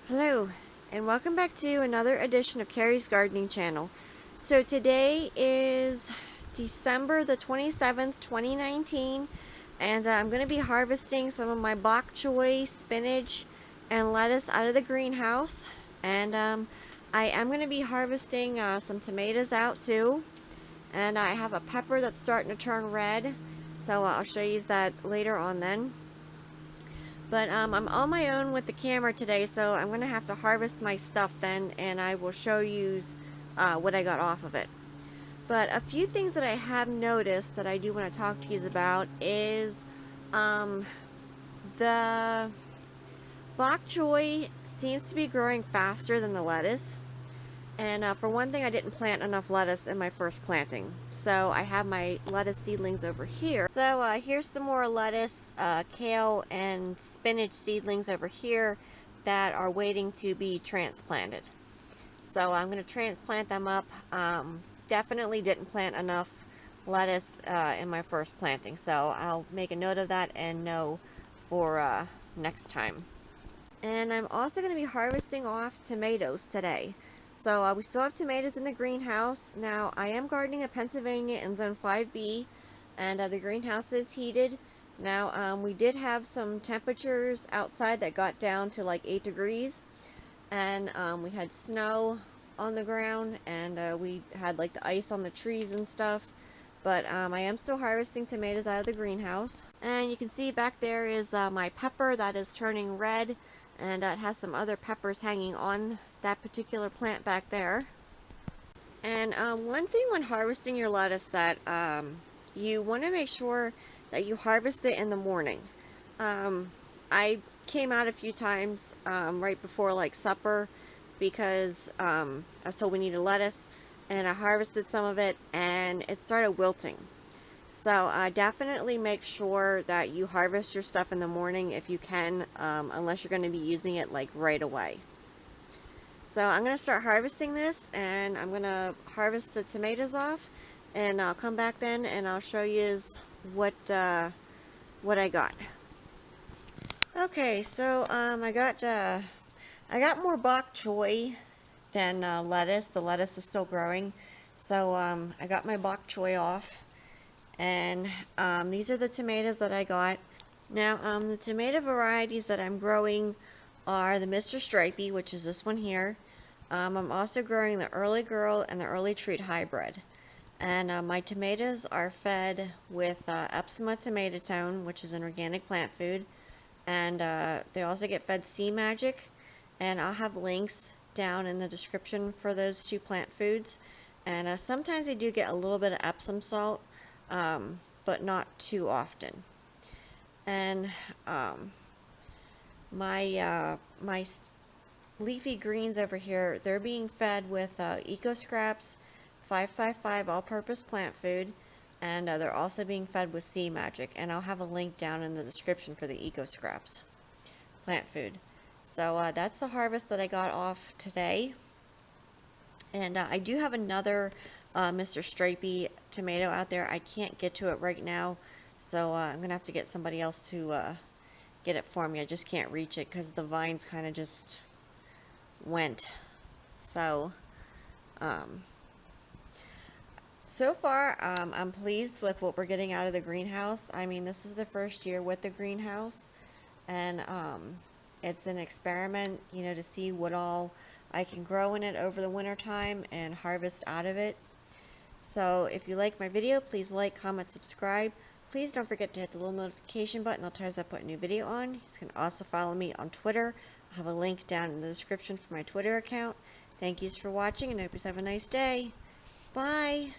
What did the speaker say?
Hello, and welcome back to another edition of Carrie's Gardening Channel. So today is December the 27th, 2019, and I'm going to be harvesting some of my bok choy, spinach, and lettuce out of the greenhouse. And I am going to be harvesting some tomatoes out too. And I have a pepper that's starting to turn red, so I'll show you that later on then. But I'm on my own with the camera today, so I'm going to have to harvest my stuff then, and I will show you what I got off of it. But a few things that I have noticed that I do want to talk to you about is the bok choy seems to be growing faster than the lettuce. And for one thing, I didn't plant enough lettuce in my first planting. So I have my lettuce seedlings over here. So here's some more lettuce, kale, and spinach seedlings over here that are waiting to be transplanted. So I'm going to transplant them up. Definitely didn't plant enough lettuce in my first planting. So I'll make a note of that and know for next time. And I'm also going to be harvesting off tomatoes today. So we still have tomatoes in the greenhouse. Now I am gardening in Pennsylvania in zone 5B, and the greenhouse is heated. Now we did have some temperatures outside that got down to like 8 degrees, and we had snow on the ground, and we had like the ice on the trees and stuff. But I am still harvesting tomatoes out of the greenhouse. And you can see back there is my pepper that is turning red, and it has some other peppers hanging on that particular plant back there. And one thing when harvesting your lettuce that you want to make sure that you harvest it in the morning. I came out a few times right before like supper because I was told we needed lettuce, and I harvested some of it and it started wilting. So definitely make sure that you harvest your stuff in the morning if you can, unless you're going to be using it like right away. So I'm going to start harvesting this, and I'm going to harvest the tomatoes off, and I'll come back then and I'll show you what I got. Okay, so I got more bok choy than lettuce. The lettuce is still growing, so I got my bok choy off. And these are the tomatoes that I got. Now, the tomato varieties that I'm growing are the Mr. Stripey, which is this one here. I'm also growing the Early Girl and the Early Treat Hybrid. And my tomatoes are fed with espoma tomato tone, which is an organic plant food. And they also get fed Sea Magic. And I'll have links down in the description for those two plant foods. And sometimes they do get a little bit of Epsom salt, but not too often. And my leafy greens over here, they're being fed with ecoscraps 555 all-purpose plant food, and they're also being fed with Sea Magic, and I'll have a link down in the description for the ecoscraps plant food. So that's the harvest that I got off today. And I do have another Mr. Stripey tomato out there. I can't get to it right now, so I'm going to have to get somebody else to get it for me. I just can't reach it because the vines kind of just went. So, so far, I'm pleased with what we're getting out of the greenhouse. I mean, this is the first year with the greenhouse, and it's an experiment, you know, to see what all I can grow in it over the winter time and harvest out of it. So if you like my video, please like, comment, subscribe. Please don't forget to hit the little notification button that tells us I put a new video on. You can also follow me on Twitter. I'll have a link down in the description for my Twitter account. Thank you for watching, and I hope you have a nice day. Bye!